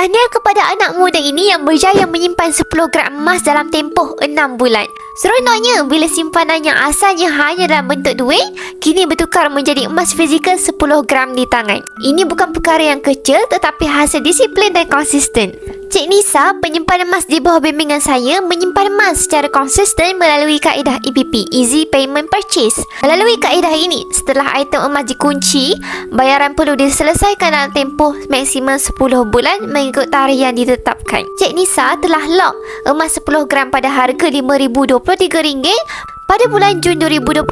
Tahniah kepada anak muda ini yang berjaya menyimpan 10 gram emas dalam tempoh 6 bulan. Seronoknya bila simpanan yang asalnya hanya dalam bentuk duit, kini bertukar menjadi emas fizikal 10 gram di tangan. Ini bukan perkara yang kecil tetapi hasil disiplin dan konsisten. Cik Nisa, penyimpan emas di bawah bimbingan saya, menyimpan emas secara konsisten melalui kaedah EPP, Easy Payment Purchase. Melalui kaedah ini, setelah item emas dikunci, bayaran perlu diselesaikan dalam tempoh maksimum 10 bulan mengikut tarikh yang ditetapkan. Cik Nisa telah lock emas 10 gram pada harga RM5,023 pada bulan Jun 2025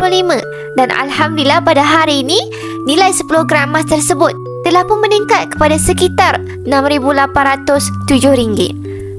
dan Alhamdulillah pada hari ini nilai 10 gram emas tersebut telah pun meningkat kepada sekitar RM6,807.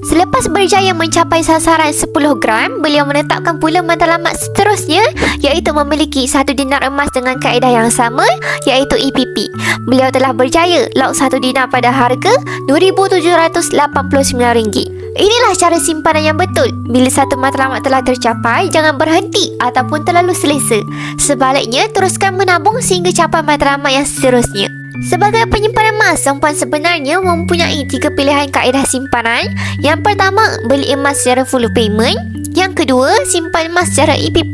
Selepas berjaya mencapai sasaran 10 gram, beliau menetapkan pula matlamat seterusnya iaitu memiliki 1 dinar emas dengan kaedah yang sama iaitu EPP. Beliau telah berjaya lock 1 dinar pada harga RM2,789. Inilah cara simpanan yang betul. Bila satu matlamat telah tercapai, jangan berhenti ataupun terlalu selesa. Sebaliknya, teruskan menabung sehingga capai matlamat yang seterusnya. Sebagai penyimpan emas, perempuan sebenarnya mempunyai 3 pilihan kaedah simpanan. Yang pertama, beli emas secara full payment. Yang kedua, simpan emas secara EPP.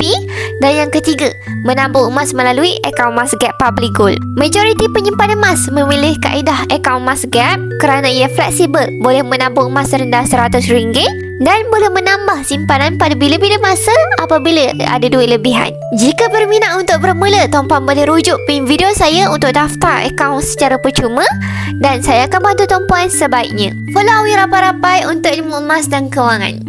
Dan yang ketiga, menabung emas melalui akaun emas gap public gold. Majoriti penyimpan emas memilih kaedah akaun emas gap kerana ia fleksibel, boleh menabung emas serendah RM100 dan boleh menambah simpanan pada bila-bila masa apabila ada duit lebihan. Jika berminat untuk bermula, tuan-puan boleh rujuk pin video saya untuk daftar akaun secara percuma dan saya akan bantu tuan-puan sebaiknya. Follow Awi rapai-rapai untuk ilmu emas dan kewangan.